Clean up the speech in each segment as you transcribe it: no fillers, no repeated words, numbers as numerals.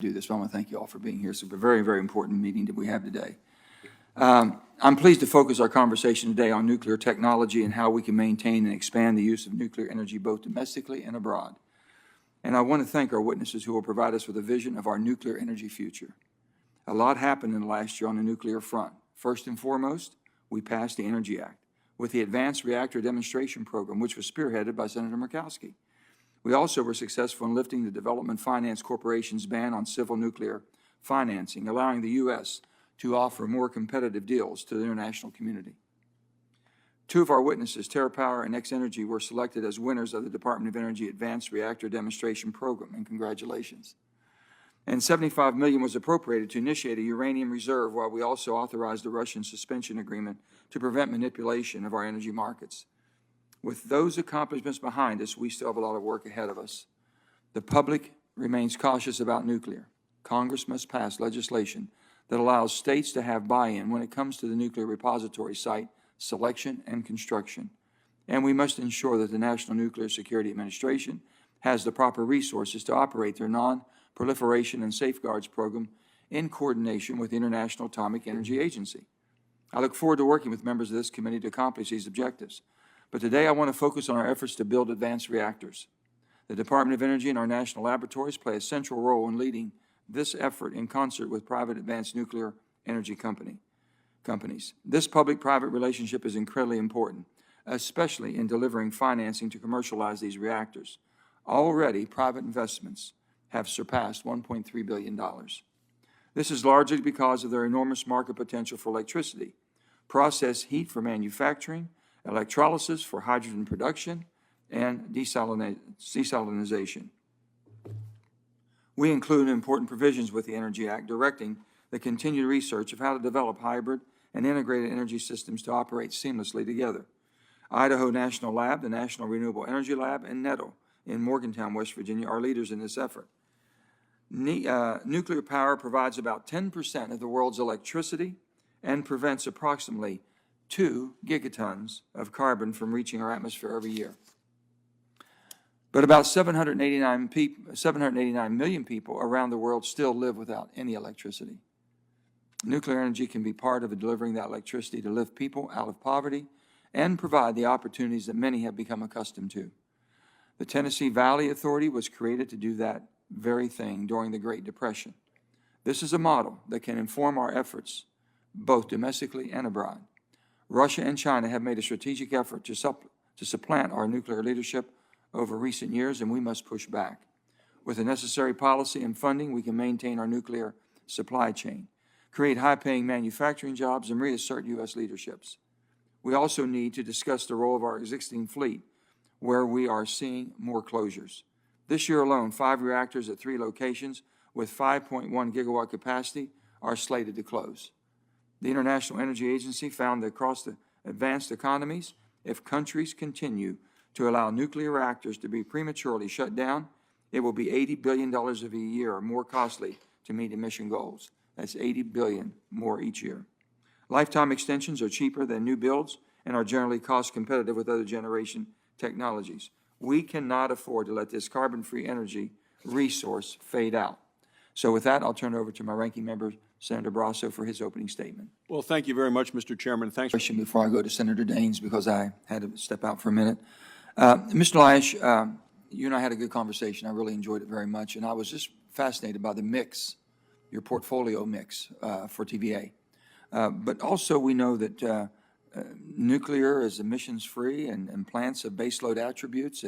do this, but I want to thank you all for being here. It's a very, very important meeting that we have today. I'm pleased to focus our conversation today on nuclear technology and how we can maintain and expand the use of nuclear energy both domestically and abroad. And I want to thank our witnesses who will provide us with a vision of our nuclear energy future. A lot happened in the last year on the nuclear front. First and foremost, we passed the Energy Act with the Advanced Reactor Demonstration Program, which was spearheaded by Senator Murkowski. We also were successful in lifting the Development Finance Corporation's ban on civil nuclear financing, allowing the U.S. to offer more competitive deals to the international community. Two of our witnesses, TerraPower and X-Energy, were selected as winners of the Department of Energy Advanced Reactor Demonstration Program, and congratulations. And $75 million was appropriated to initiate a uranium reserve, while we also authorized the Russian suspension agreement to prevent manipulation of our energy markets. With those accomplishments behind us, we still have a lot of work ahead of us. The public remains cautious about nuclear. Congress must pass legislation that allows states to have buy-in when it comes to the nuclear repository site selection and construction. And we must ensure that the National Nuclear Security Administration has the proper resources to operate their non-proliferation and safeguards program in coordination with the International Atomic Energy Agency. I look forward to working with members of this committee to accomplish these objectives. But today I want to focus on our efforts to build advanced reactors. The Department of Energy and our national laboratories play a central role in leading this effort in concert with private advanced nuclear energy companies. This public-private relationship is incredibly important, especially in delivering financing to commercialize these reactors. Already, private investments have surpassed $1.3 billion. This is largely because of their enormous market potential for electricity, process heat for manufacturing, electrolysis for hydrogen production, and desalinization. We include important provisions with the Energy Act directing the continued research of how to develop hybrid and integrated energy systems to operate seamlessly together. Idaho National Lab, the National Renewable Energy Lab, and NETO in Morgantown, West Virginia are leaders in this effort. Nuclear power provides about 10% of the world's electricity and prevents approximately 2 gigatons of carbon from reaching our atmosphere every year. But about 789 million people around the world still live without any electricity. Nuclear energy can be part of delivering that electricity to lift people out of poverty and provide the opportunities that many have become accustomed to. The Tennessee Valley Authority was created to do that very thing during the Great Depression. This is a model that can inform our efforts both domestically and abroad. Russia and China have made a strategic effort to supplant our nuclear leadership over recent years, and we must push back. With the necessary policy and funding, we can maintain our nuclear supply chain, create high-paying manufacturing jobs, and reassert U.S. leaderships. We also need to discuss the role of our existing fleet, where we are seeing more closures. This year alone, 5 reactors at 3 locations with 5.1 gigawatt capacity are slated to close. The International Energy Agency found that across the advanced economies, if countries continue to allow nuclear reactors to be prematurely shut down, it will be $80 billion a year or more costly to meet emission goals. That's $80 billion more each year. Lifetime extensions are cheaper than new builds and are generally cost competitive with other generation technologies. We cannot afford to let this carbon-free energy resource fade out. So with that, I'll turn it over to my ranking member, Senator Brasso, for his opening statement. Well, thank you very much, Mr. Chairman. Thanks. Question before I go to Senator Daines, because I had to step out for a minute. Mr. Lash, you and I had a good conversation. I really enjoyed it very much, and I was just fascinated by the mix, your portfolio mix for TVA. But also we know that nuclear is emissions-free and plants have baseload attributes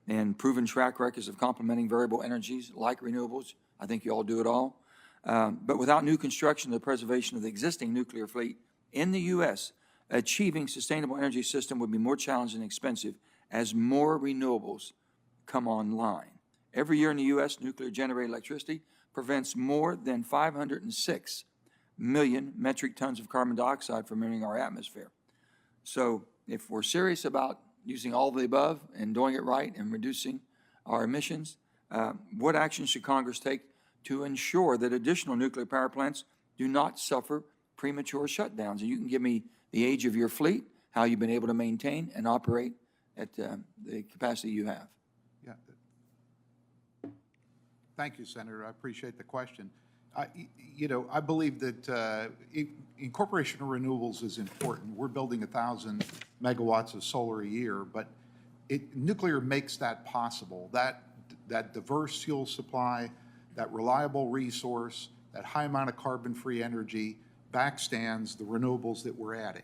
and proven track records of complementing variable energies like renewables. I think you all do it all. But without new construction, the preservation of the existing nuclear fleet in the U.S., achieving sustainable energy system would be more challenging and expensive as more renewables come online. Every year in the U.S., nuclear-generated electricity prevents more than 506 million metric tons of carbon dioxide from entering our atmosphere. So if we're serious about using all of the above and doing it right and reducing our emissions, what action should Congress take to ensure that additional nuclear power plants do not suffer premature shutdowns? And you can give me the age of your fleet, how you've been able to maintain and operate at the capacity you have. Yeah. Thank you, Senator. I appreciate the question. I believe that incorporation of renewables is important. We're building 1,000 megawatts of solar a year, but nuclear makes that possible. That diverse fuel supply, that reliable resource, that high amount of carbon-free energy backstands the renewables that we're adding.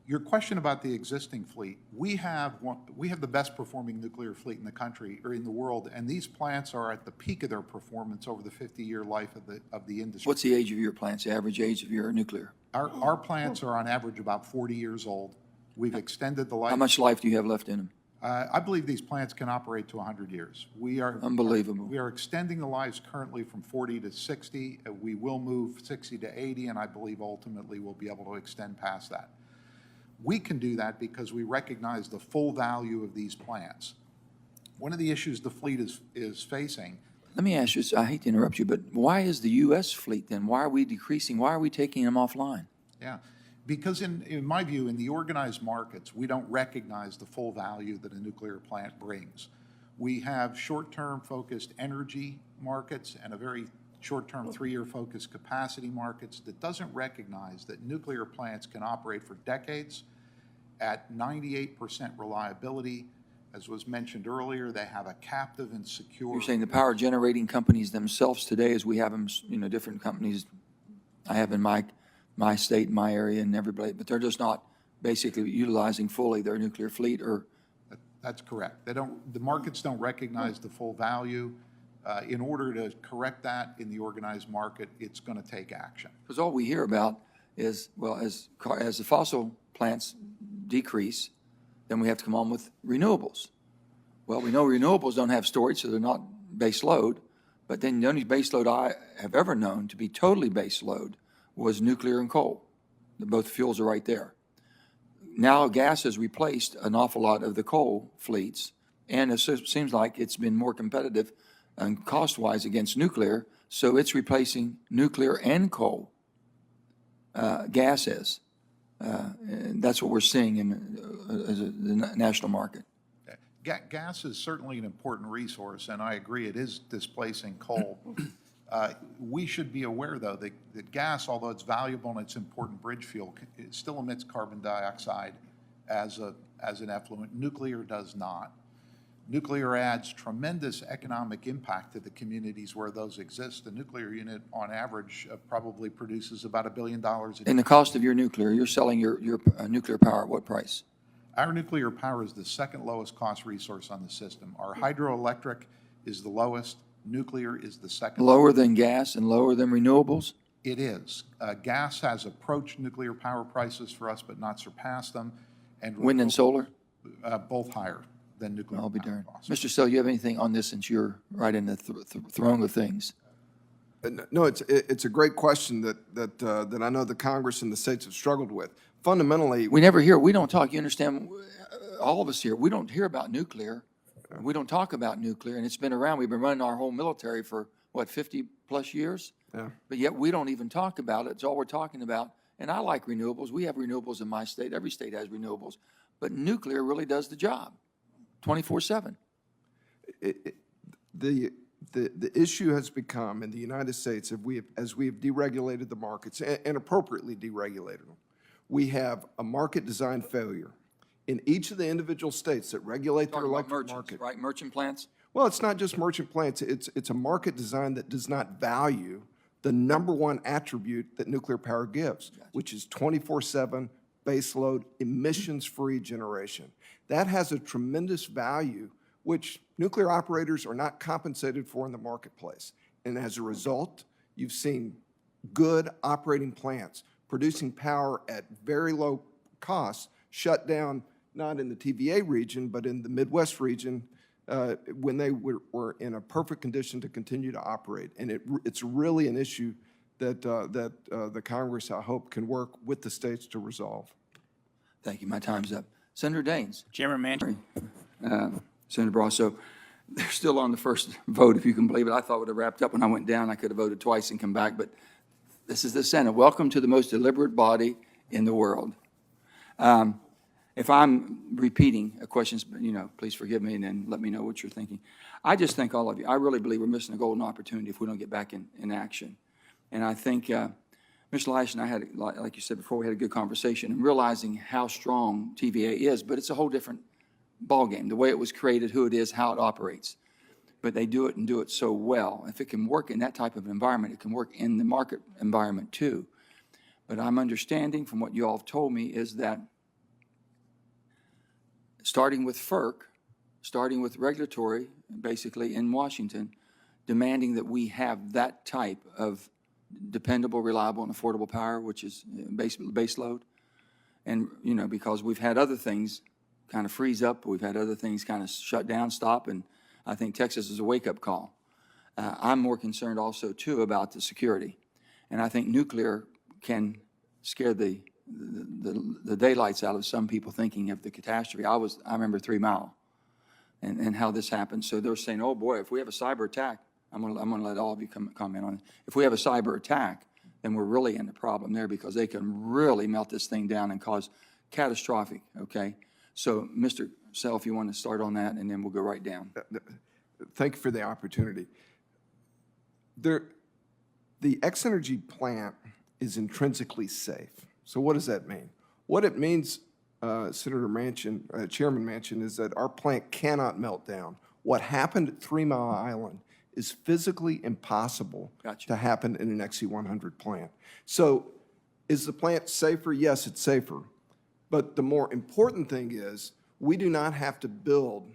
Your question about the existing fleet, we have the best performing nuclear fleet in the country or in the world, and these plants are at the peak of their performance over the 50-year life of the industry. What's the age of your plants, the average age of your nuclear? Our plants are on average about 40 years old. We've extended the life. How much life do you have left in them? I believe these plants can operate to 100 years. Unbelievable. We are extending the lives currently from 40 to 60. We will move 60 to 80, and I believe ultimately we'll be able to extend past that. We can do that because we recognize the full value of these plants. One of the issues the fleet is facing. Let me ask you, I hate to interrupt you, but why is the U.S. fleet then? Why are we decreasing? Why are we taking them offline? Yeah, because in my view, in the organized markets, we don't recognize the full value that a nuclear plant brings. We have short-term focused energy markets and a very short-term 3-year focused capacity markets that doesn't recognize that nuclear plants can operate for decades at 98% reliability. As was mentioned earlier, they have a captive and secure. You're saying the power generating companies themselves today, as we have them, different companies I have in my state, my area, and everybody, but they're just not basically utilizing fully their nuclear fleet, or? That's correct. The markets don't recognize the full value. In order to correct that in the organized market, it's going to take action. Because all we hear about is, well, as the fossil plants decrease, then we have to come on with renewables. Well, we know renewables don't have storage, so they're not base load. But then the only base load I have ever known to be totally base load was nuclear and coal. Both fuels are right there. Now gas has replaced an awful lot of the coal fleets, and it seems like it's been more competitive and cost-wise against nuclear, so it's replacing nuclear and coal. Gas is. And that's what we're seeing in the national market. Gas is certainly an important resource, and I agree it is displacing coal. We should be aware, though, that gas, although it's valuable and it's important bridge fuel, it still emits carbon dioxide as an effluent. Nuclear does not. Nuclear adds tremendous economic impact to the communities where those exist. The nuclear unit, on average, probably produces about $1 billion a year. And the cost of your nuclear, you're selling your nuclear power at what price? Our nuclear power is the second lowest cost resource on the system. Our hydroelectric is the lowest. Nuclear is the second. Lower than gas and lower than renewables? It is. Gas has approached nuclear power prices for us, but not surpassed them. And Wind and solar? Both higher than nuclear I'll be power darned. costs. Mr. Sell, you have anything on this since you're right in the throne of things? No, it's a great question that I know the Congress and the states have struggled with. Fundamentally, We never hear, we don't talk, you understand, all of us here, we don't hear about nuclear. We don't talk about nuclear, and it's been around. We've been running our whole military for, 50-plus years? Yeah. But yet we don't even talk about it. It's all we're talking about. And I like renewables. We have renewables in my state. Every state has renewables. But nuclear really does the job, 24/7. The issue has become in the United States, as we have deregulated the markets and appropriately deregulated them, we have a market design failure in each of the individual states that regulate their Talking about electric merchants, market. right? Merchant plants? Well, it's not just merchant plants. It's a market design that does not value the number one attribute that nuclear power gives, which is 24/7 baseload emissions-free generation. That has a tremendous value, which nuclear operators are not compensated for in the marketplace. And as a result, you've seen good operating plants producing power at very low costs shut down, not in the TVA region, but in the Midwest region, when they were in a perfect condition to continue to operate. And it's really an issue that the Congress, I hope, can work with the states to resolve. Thank you. My time's up. Senator Daines. Chairman Manchin. Senator Brasso, they're still on the first vote, if you can believe it. I thought it would have wrapped up when I went down. I could have voted twice and come back, but this is the Senate. Welcome to the most deliberate body in the world. if I'm repeating a question, please forgive me and then let me know what you're thinking. I just think all of you, I really believe we're missing a golden opportunity if we don't get back in action. And I think Mr. Lash and I had, like you said before, we had a good conversation and realizing how strong TVA is, but it's a whole different ballgame, the way it was created, who it is, how it operates. But they do it and do it so well. If it can work in that type of environment, it can work in the market environment too. But I'm understanding from what you all have told me is that starting with FERC, starting with regulatory, basically in Washington, demanding that we have that type of dependable, reliable, and affordable power, which is base load. And, because we've had other things kind of freeze up, we've had other things kind of shut down, stop, and I think Texas is a wake-up call. I'm more concerned also, too, about the security. And I think nuclear can scare the daylights out of some people thinking of the catastrophe. I remember 3 Mile and how this happened. So they're saying, oh boy, if we have a cyber attack, I'm gonna let all of you comment on it. If we have a cyber attack, then we're really in the problem there because they can really melt this thing down and cause catastrophic, okay? So Mr. Sell, if you want to start on that, and then we'll go right down. Thank you for the opportunity. The X-Energy plant is intrinsically safe. So what does that mean? What it means, Senator Manchin, Chairman Manchin, is that our plant cannot melt down. What happened at 3 Mile Island is physically impossible to happen in an XE100 plant. So is the plant safer? Yes, it's safer. But the more important thing is we do not have to build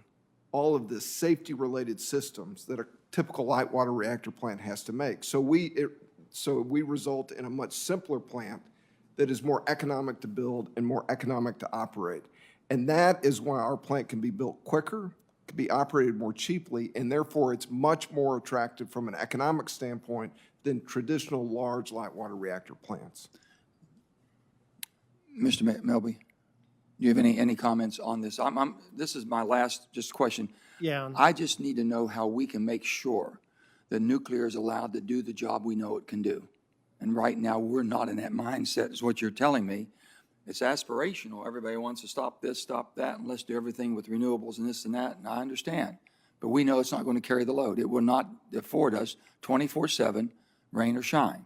all of the safety-related systems that a typical light water reactor plant has to make. So we result in a much simpler plant that is more economic to build and more economic to operate. And that is why our plant can be built quicker, can be operated more cheaply, and therefore it's much more attractive from an economic standpoint than traditional large light water reactor plants. Mr. Melby, do you have any comments on this? This is my last just question. Yeah. I just need to know how we can make sure that nuclear is allowed to do the job we know it can do. And right now, we're not in that mindset, is what you're telling me. It's aspirational. Everybody wants to stop this, stop that, and let's do everything with renewables and this and that, and I understand. But we know it's not going to carry the load. It will not afford us 24/7, rain or shine.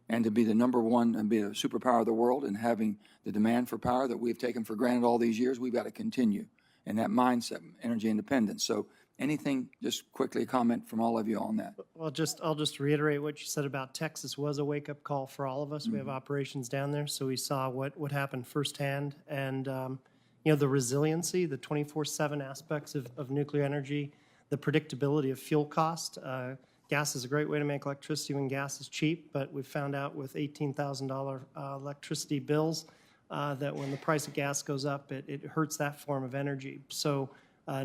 And to be the number one and be a superpower of the world and having the demand for power that we've taken for granted all these years, we've got to continue. And that mindset, energy independence. So anything, just quickly a comment from all of you on that. Well, I'll just reiterate what you said about Texas was a wake-up call for all of us. We have operations down there, so we saw what happened firsthand. And, the resiliency, the 24/7 aspects of nuclear energy, the predictability of fuel cost. Gas is a great way to make electricity when gas is cheap, but we found out with $18,000 electricity bills that when the price of gas goes up, it hurts that form of energy. So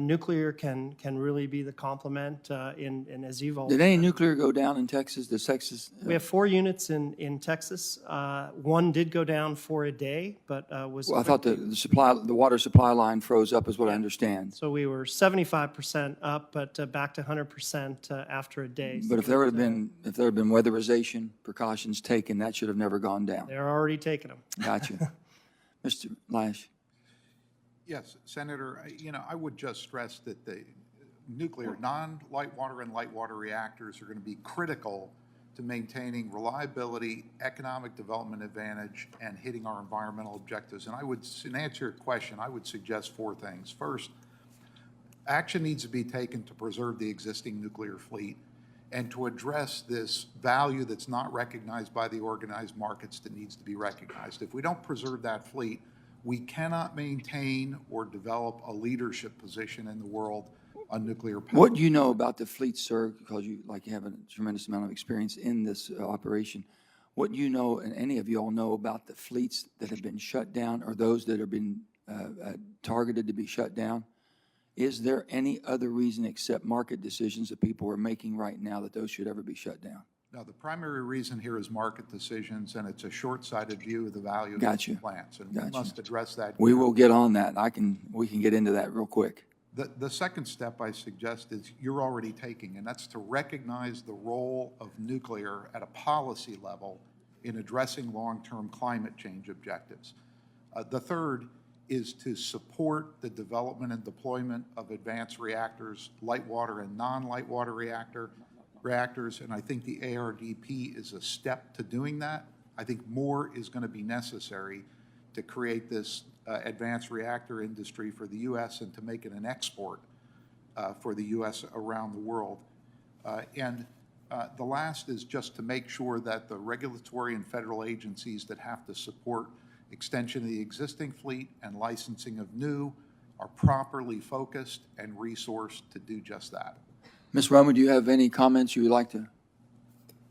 nuclear can really be the complement in as you've all. Did any nuclear go down in Texas? Does Texas? We have 4 units in Texas. One did go down for a day, but was. Well, I thought the water supply line froze up, is what I understand. So we were 75% up, but back to 100% after a day. But if there had been weatherization precautions taken, that should have never gone down. They're already taking them. Gotcha. Mr. Lash. Yes, Senator, I would just stress that the nuclear, non-light water and light water reactors are going to be critical to maintaining reliability, economic development advantage, and hitting our environmental objectives. And in answer to your question, I would suggest 4 things. First, action needs to be taken to preserve the existing nuclear fleet and to address this value that's not recognized by the organized markets that needs to be recognized. If we don't preserve that fleet, we cannot maintain or develop a leadership position in the world on nuclear power. What do you know about the fleet, sir, because you have a tremendous amount of experience in this operation. What do you know, and any of you all know, about the fleets that have been shut down or those that have been targeted to be shut down? Is there any other reason except market decisions that people are making right now that those should ever be shut down? Now, the primary reason here is market decisions, and it's a short-sighted view of the value of Gotcha. these plants, and we must address that. We will get on that. We can get into that real quick. The second step I suggest is you're already taking, and that's to recognize the role of nuclear at a policy level in addressing long-term climate change objectives. The third is to support the development and deployment of advanced reactors, light water and non-light water reactors, and I think the ARDP is a step to doing that. I think more is going to be necessary to create this advanced reactor industry for the U.S. and to make it an export for the U.S. around the world. The last is just to make sure that the regulatory and federal agencies that have to support extension of the existing fleet and licensing of new are properly focused and resourced to do just that. Ms. Roma, do you have any comments you would like to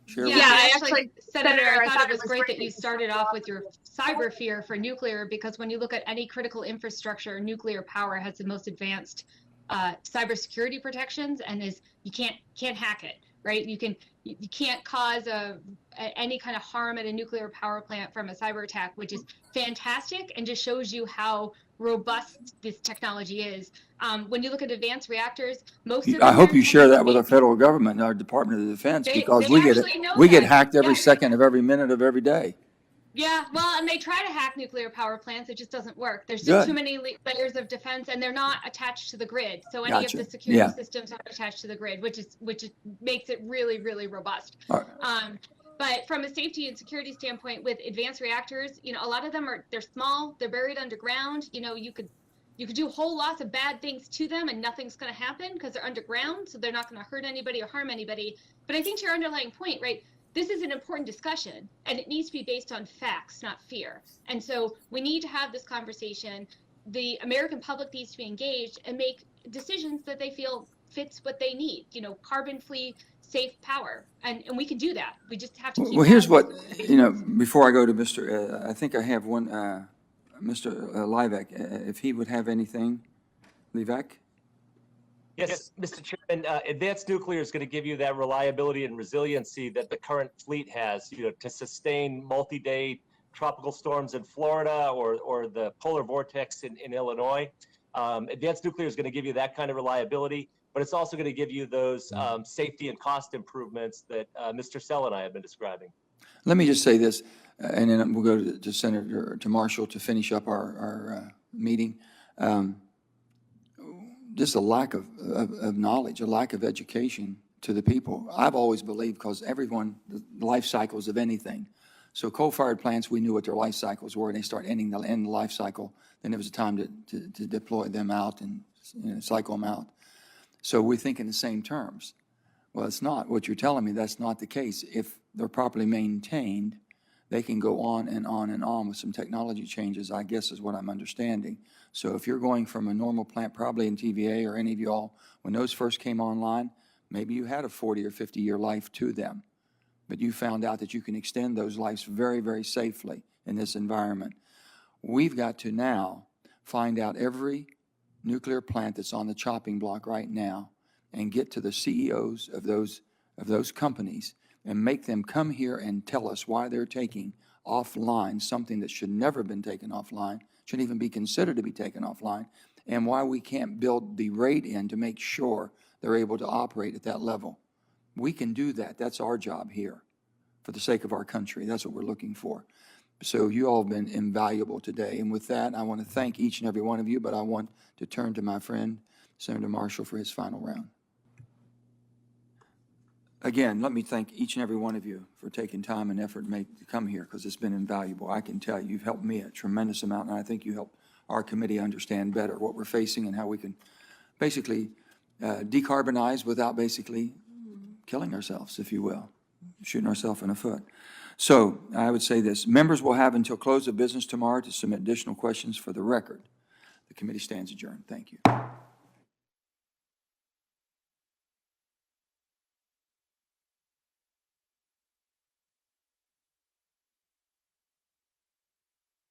share? Yeah, actually, Senator, I thought it was great that you started off with your cyber fear for nuclear, because when you look at any critical infrastructure, nuclear power has the most advanced cybersecurity protections, and you can't hack it, right? You can't cause any kind of harm at a nuclear power plant from a cyber attack, which is fantastic and just shows you how robust this technology is. When you look at advanced reactors, most of them I hope are- you share that with our federal government and our Department of Defense, because they we get actually know get that. hacked every Yeah. second of every minute of every day. Yeah, well, and they try to hack nuclear power plants. It just doesn't work. There's Good. just too many layers of defense, and they're not attached to the grid. So any Gotcha. of the security Yeah. systems aren't attached to the grid, which makes it really, really robust. All right. But from a safety and security standpoint, with advanced reactors, a lot of them they're small, they're buried underground. You could do whole lots of bad things to them, and nothing's going to happen because they're underground, so they're not going to hurt anybody or harm anybody. But I think to your underlying point, right? This is an important discussion, and it needs to be based on facts, not fear. And so we need to have this conversation. The American public needs to be engaged and make decisions that they feel fits what they need, carbon-free, safe power. And we can do that. We just have to keep Well, here's having what, this conversation. before I go to Mr., I think I have one, Mr. Livek, if he would have anything. Livek? Yes, Mr. Chairman, advanced nuclear is going to give you that reliability and resiliency that the current fleet has, to sustain multi-day tropical storms in Florida or the polar vortex in Illinois. Advanced nuclear is going to give you that kind of reliability, but it's also going to give you those safety and cost improvements that Mr. Sell and I have been describing. Let me just say this, and then we'll go to Senator, to Marshall to finish up our meeting. Just a lack of knowledge, a lack of education to the people. I've always believed, because the life cycles of anything. So coal-fired plants, we knew what their life cycles were, and they start ending the life cycle. Then it was a time to deploy them out and cycle them out. So we think in the same terms. Well, it's not. What you're telling me, that's not the case. If they're properly maintained, they can go on and on and on with some technology changes, I guess is what I'm understanding. So if you're going from a normal plant, probably in TVA or any of y'all, when those first came online, maybe you had a 40 or 50-year life to them. But you found out that you can extend those lives very, very safely in this environment. We've got to now find out every nuclear plant that's on the chopping block right now and get to the CEOs of those companies and make them come here and tell us why they're taking offline something that should never have been taken offline, shouldn't even be considered to be taken offline, and why we can't build the rate in to make sure they're able to operate at that level. We can do that. That's our job here for the sake of our country. That's what we're looking for. So you all have been invaluable today. And with that, I want to thank each and every one of you, but I want to turn to my friend, Senator Marshall, for his final round. Again, let me thank each and every one of you for taking time and effort to come here, because it's been invaluable. I can tell you, you've helped me a tremendous amount, and I think you helped our committee understand better what we're facing and how we can basically decarbonize without basically killing ourselves, if you will, shooting ourselves in the foot. So I would say this: members will have until close of business tomorrow to submit additional questions for the record. The committee stands adjourned. Thank you.